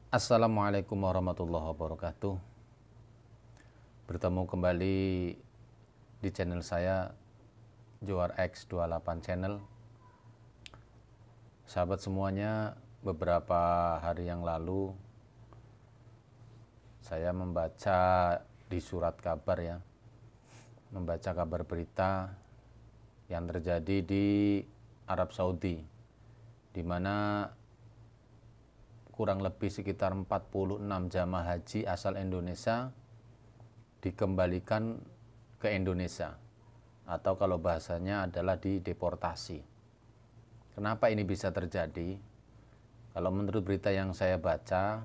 Assalamualaikum warahmatullahi wabarakatuh. Bertemu kembali di channel saya Johar X28 Channel. Sahabat semuanya, beberapa hari yang lalu saya membaca di surat kabar ya, membaca kabar berita yang terjadi di Arab Saudi, di mana kurang lebih sekitar 46 jamaah haji asal Indonesia dikembalikan ke Indonesia, atau kalau bahasanya adalah dideportasi. Kenapa ini bisa terjadi? Kalau menurut berita yang saya baca,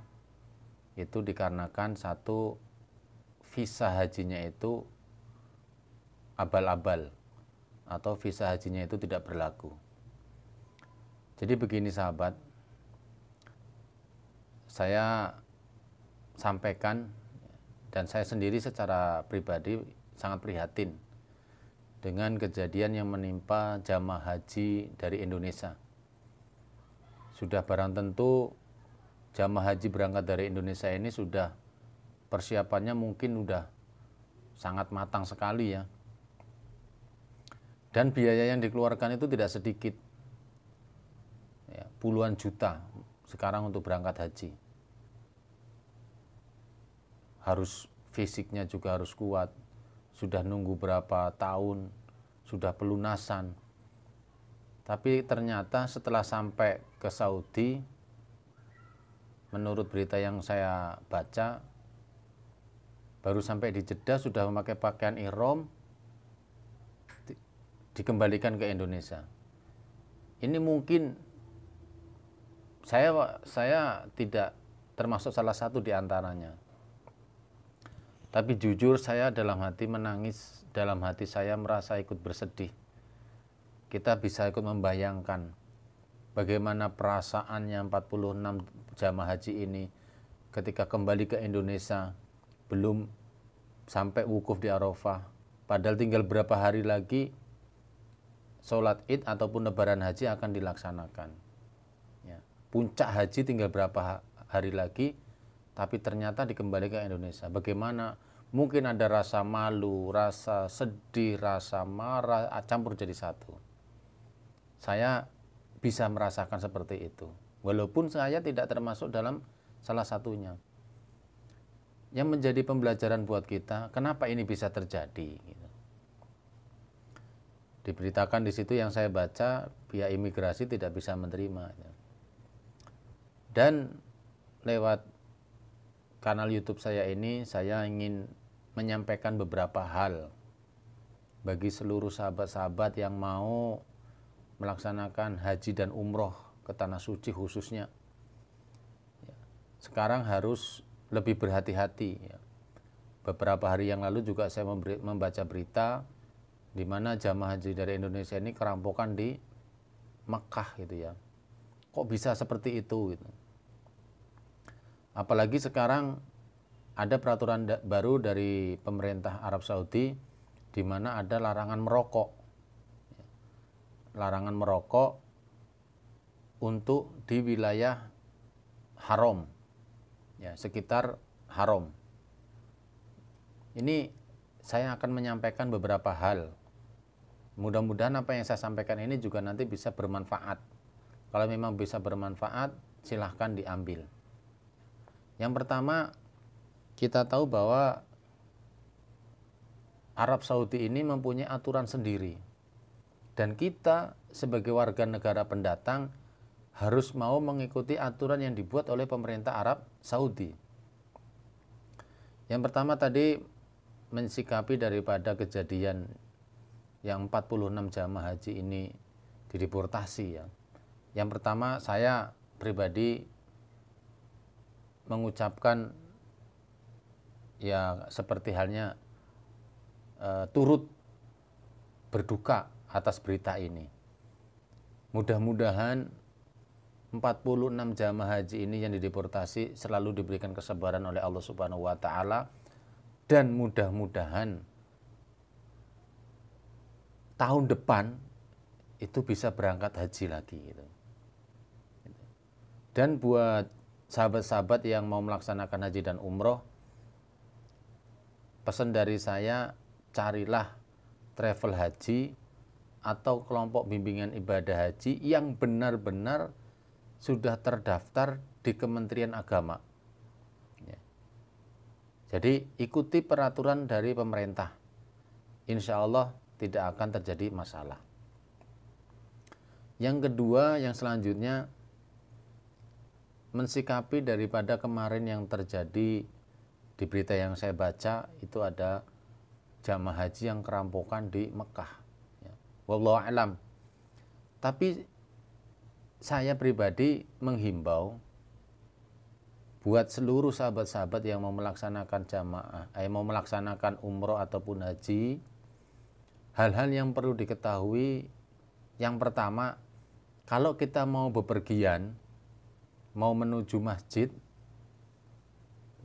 itu dikarenakan satu, visa hajinya itu abal-abal, atau visa hajinya itu tidak berlaku. Jadi begini sahabat, saya sampaikan, dan saya sendiri secara pribadi sangat prihatin dengan kejadian yang menimpa jamaah haji dari Indonesia. Sudah barang tentu jamaah haji berangkat dari Indonesia ini sudah persiapannya mungkin sudah sangat matang sekali ya. Dan biaya yang dikeluarkan itu tidak sedikit, ya, puluhan juta sekarang untuk berangkat haji. Harus fisiknya juga harus kuat, sudah nunggu berapa tahun, sudah pelunasan. Tapi ternyata setelah sampai ke Saudi, menurut berita yang saya baca, baru sampai di Jeddah sudah memakai pakaian ihram, dikembalikan ke Indonesia. Ini mungkin saya tidak termasuk salah satu di antaranya. Tapi jujur saya dalam hati menangis, dalam hati saya merasa ikut bersedih. Kita bisa ikut membayangkan bagaimana perasaannya 46 jamaah haji ini ketika kembali ke Indonesia, belum sampai wukuf di Arafah, padahal tinggal berapa hari lagi sholat id ataupun lebaran haji akan dilaksanakan. Ya, puncak haji tinggal berapa hari lagi, tapi ternyata dikembalikan ke Indonesia. Bagaimana mungkin ada rasa malu, rasa sedih, rasa marah, campur jadi satu. Saya bisa merasakan seperti itu, walaupun saya tidak termasuk dalam salah satunya. Yang menjadi pembelajaran buat kita, kenapa ini bisa terjadi? Diberitakan di situ yang saya baca, pihak imigrasi tidak bisa menerima. Dan lewat kanal YouTube saya ini, saya ingin menyampaikan beberapa hal bagi seluruh sahabat-sahabat yang mau melaksanakan haji dan umroh ke Tanah Suci khususnya. Sekarang harus lebih berhati-hati. Beberapa hari yang lalu juga saya membaca berita di mana jamaah haji dari Indonesia ini kerampokan di Mekah gitu ya. Kok bisa seperti itu gitu. Apalagi sekarang ada peraturan baru dari pemerintah Arab Saudi di mana ada larangan merokok. Larangan merokok untuk di wilayah haram. Ya, sekitar haram. Ini saya akan menyampaikan beberapa hal. Mudah-mudahan apa yang saya sampaikan ini juga nanti bisa bermanfaat. Kalau memang bisa bermanfaat, silahkan diambil. Yang pertama, kita tahu bahwa Arab Saudi ini mempunyai aturan sendiri. Dan kita sebagai warga negara pendatang harus mau mengikuti aturan yang dibuat oleh pemerintah Arab Saudi. Yang pertama tadi, mensikapi daripada kejadian yang 46 jamaah haji ini dideportasi ya. Yang pertama, saya pribadi mengucapkan ya seperti halnya turut berduka atas berita ini. Mudah-mudahan 46 jamaah haji ini yang dideportasi selalu diberikan kesabaran oleh Allah Subhanahu wa taala, dan mudah-mudahan tahun depan itu bisa berangkat haji lagi gitu. Dan buat sahabat-sahabat yang mau melaksanakan haji dan umroh, pesan dari saya, carilah travel haji atau kelompok bimbingan ibadah haji yang benar-benar sudah terdaftar di Kementerian Agama. Ya. Jadi ikuti peraturan dari pemerintah. Insya Allah tidak akan terjadi masalah. Yang kedua, yang selanjutnya, mensikapi daripada kemarin yang terjadi di berita yang saya baca, itu ada jamaah haji yang kerampokan di Mekah. Ya. Wallahu a'lam. Tapi saya pribadi menghimbau buat seluruh sahabat-sahabat yang mau melaksanakan jamaah, mau melaksanakan umroh ataupun haji, hal-hal yang perlu diketahui. Yang pertama, kalau kita mau bepergian, mau menuju masjid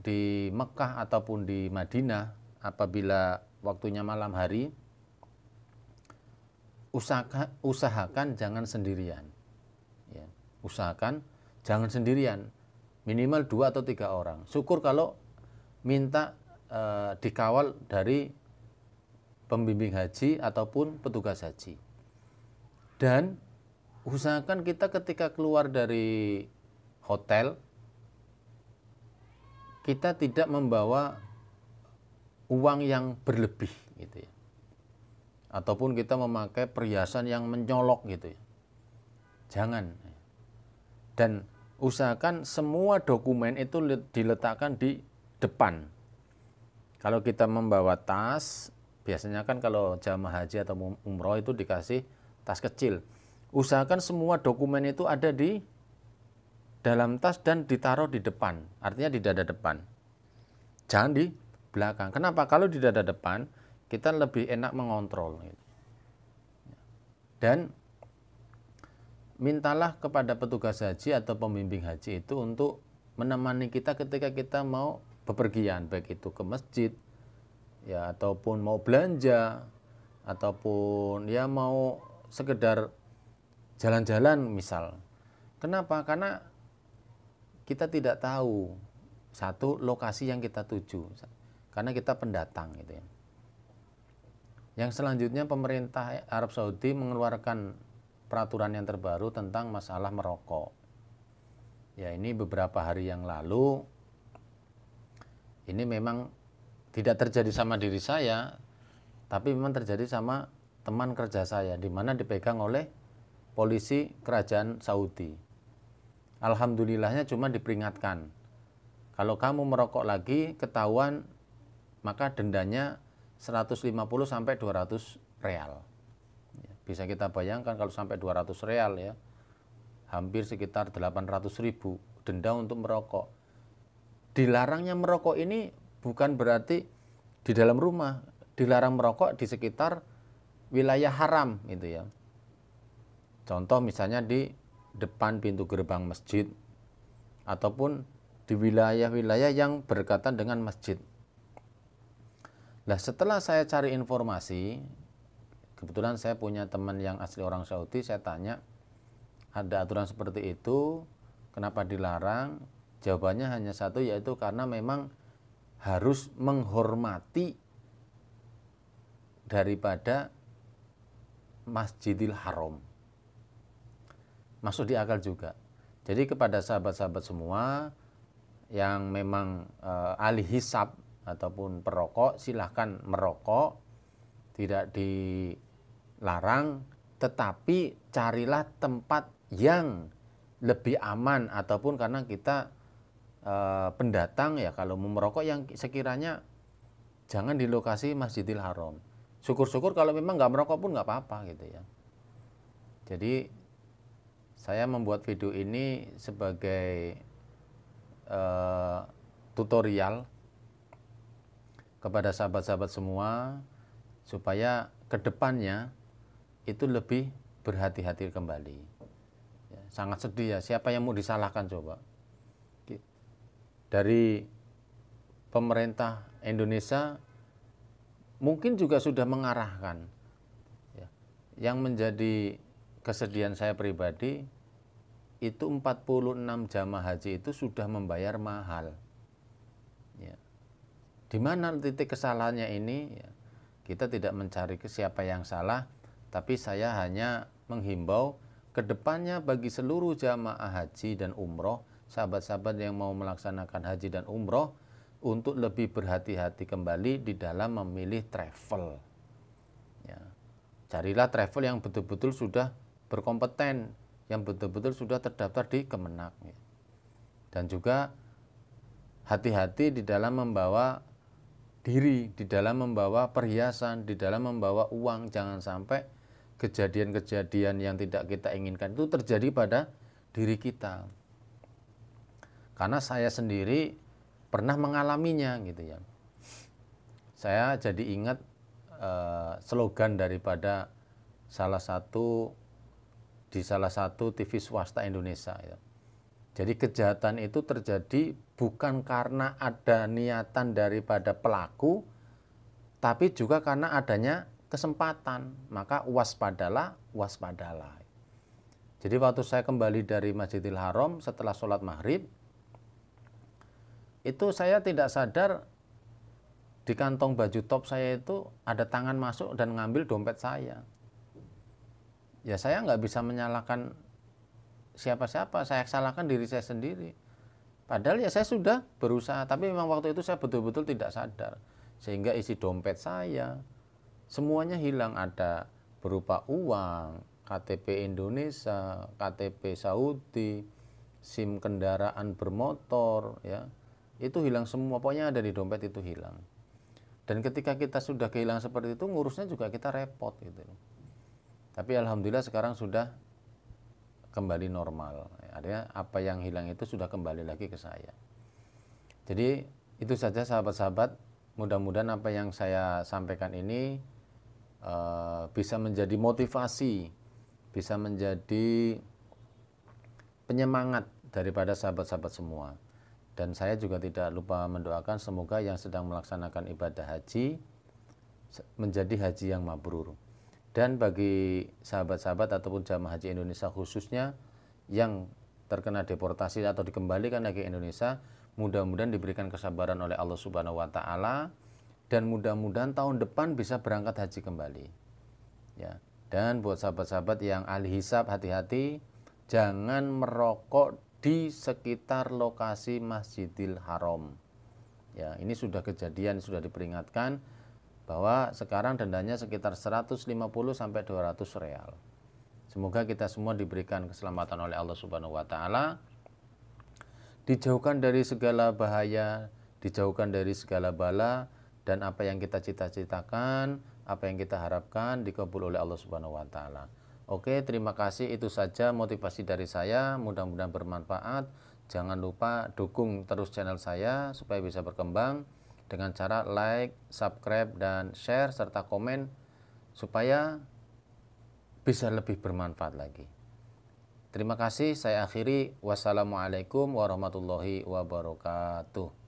di Mekah ataupun di Madinah, apabila waktunya malam hari, usahakan jangan sendirian. Ya, usahakan jangan sendirian, minimal 2 atau 3 orang. Syukur kalau minta dikawal dari pembimbing haji ataupun petugas haji. Dan usahakan kita ketika keluar dari hotel, kita tidak membawa uang yang berlebih gitu ya. Ataupun kita memakai perhiasan yang menyolok gitu ya. Jangan. Dan usahakan semua dokumen itu diletakkan di depan. Kalau kita membawa tas, biasanya kan kalau jamaah haji atau umroh itu dikasih tas kecil. Usahakan semua dokumen itu ada di dalam tas dan ditaruh di depan, artinya di dada depan. Jangan di belakang. Kenapa? Kalau di dada depan, kita lebih enak mengontrol. Dan mintalah kepada petugas haji atau pembimbing haji itu untuk menemani kita ketika kita mau bepergian, baik itu ke masjid, ya, ataupun mau belanja, ataupun ya mau sekedar jalan-jalan misal. Kenapa? Karena kita tidak tahu satu lokasi yang kita tuju, karena kita pendatang gitu ya. Yang selanjutnya, pemerintah Arab Saudi mengeluarkan peraturan yang terbaru tentang masalah merokok. Ya, ini beberapa hari yang lalu. Ini memang tidak terjadi sama diri saya, tapi memang terjadi sama teman kerja saya, di mana dipegang oleh polisi kerajaan Saudi. Alhamdulillahnya cuma diperingatkan, kalau kamu merokok lagi ketahuan, maka dendanya 150 sampai 200 real. Bisa kita bayangkan kalau sampai 200 real ya, hampir sekitar 800.000 denda untuk merokok. Dilarangnya merokok ini bukan berarti di dalam rumah, dilarang merokok di sekitar wilayah haram gitu ya. Contoh misalnya di depan pintu gerbang masjid, ataupun di wilayah-wilayah yang berdekatan dengan masjid. Nah, setelah saya cari informasi, kebetulan saya punya teman yang asli orang Saudi, saya tanya, ada aturan seperti itu, kenapa dilarang? Jawabannya hanya satu, yaitu karena memang harus menghormati daripada Masjidil Haram. Masuk di akal juga. Jadi kepada sahabat-sahabat semua yang memang ahli hisab ataupun perokok, silahkan merokok, tidak dilarang, tetapi carilah tempat yang lebih aman, ataupun karena kita pendatang ya, kalau mau merokok yang sekiranya jangan di lokasi Masjidil Haram. Syukur-syukur kalau memang nggak merokok pun nggak apa-apa gitu ya. Jadi saya membuat video ini sebagai tutorial kepada sahabat-sahabat semua, supaya kedepannya itu lebih berhati-hati kembali. Ya, sangat sedih ya, siapa yang mau disalahkan coba? Dari pemerintah Indonesia mungkin juga sudah mengarahkan. Ya, yang menjadi kesedihan saya pribadi, itu 46 jamaah haji itu sudah membayar mahal. Ya. Di mana titik kesalahannya ini? Ya. Kita tidak mencari ke siapa yang salah, tapi saya hanya menghimbau kedepannya bagi seluruh jamaah haji dan umroh, sahabat-sahabat yang mau melaksanakan haji dan umroh, untuk lebih berhati-hati kembali di dalam memilih travel. Ya. Carilah travel yang betul-betul sudah berkompeten, yang betul-betul sudah terdaftar di Kemenak. Ya. Dan juga hati-hati di dalam membawa diri, di dalam membawa perhiasan, di dalam membawa uang. Jangan sampai kejadian-kejadian yang tidak kita inginkan itu terjadi pada diri kita. Karena saya sendiri pernah mengalaminya gitu ya. Saya jadi ingat slogan daripada salah satu TV swasta Indonesia ya. Jadi kejahatan itu terjadi bukan karena ada niatan daripada pelaku, tapi juga karena adanya kesempatan. Maka waspadalah, waspadalah. Jadi waktu saya kembali dari Masjidil Haram setelah sholat maghrib, itu saya tidak sadar di kantong baju top saya itu ada tangan masuk dan ngambil dompet saya. Ya saya nggak bisa menyalahkan siapa-siapa, saya salahkan diri saya sendiri. Padahal ya saya sudah berusaha, tapi memang waktu itu saya betul-betul tidak sadar. Sehingga isi dompet saya, semuanya hilang, ada berupa uang, KTP Indonesia, KTP Saudi, SIM kendaraan bermotor, ya itu hilang semua, pokoknya ada di dompet itu hilang. Dan ketika kita sudah kehilangan seperti itu, ngurusnya juga kita repot gitu. Tapi alhamdulillah sekarang sudah kembali normal. Artinya apa yang hilang itu sudah kembali lagi ke saya. Jadi itu saja sahabat-sahabat. Mudah-mudahan apa yang saya sampaikan ini bisa menjadi motivasi, bisa menjadi penyemangat daripada sahabat-sahabat semua. Dan saya juga tidak lupa mendoakan semoga yang sedang melaksanakan ibadah haji menjadi haji yang mabrur. Dan bagi sahabat-sahabat ataupun jamaah haji Indonesia khususnya yang terkena deportasi atau dikembalikan lagi ke Indonesia, mudah-mudahan diberikan kesabaran oleh Allah Subhanahu wa taala dan mudah-mudahan tahun depan bisa berangkat haji kembali. Ya. Dan buat sahabat-sahabat yang ahli hisab, hati-hati jangan merokok di sekitar lokasi Masjidil Haram. Ya, ini sudah kejadian, sudah diperingatkan bahwa sekarang dendanya sekitar 150 sampai 200 real. Semoga kita semua diberikan keselamatan oleh Allah Subhanahu wa taala, dijauhkan dari segala bahaya, dijauhkan dari segala bala, dan apa yang kita cita-citakan, apa yang kita harapkan dikabul oleh Allah Subhanahu wa taala. Oke, terima kasih, itu saja motivasi dari saya, mudah-mudahan bermanfaat. Jangan lupa dukung terus channel saya supaya bisa berkembang dengan cara like, subscribe, dan share, serta komen supaya bisa lebih bermanfaat lagi. Terima kasih, saya akhiri. Wassalamualaikum warahmatullahi wabarakatuh.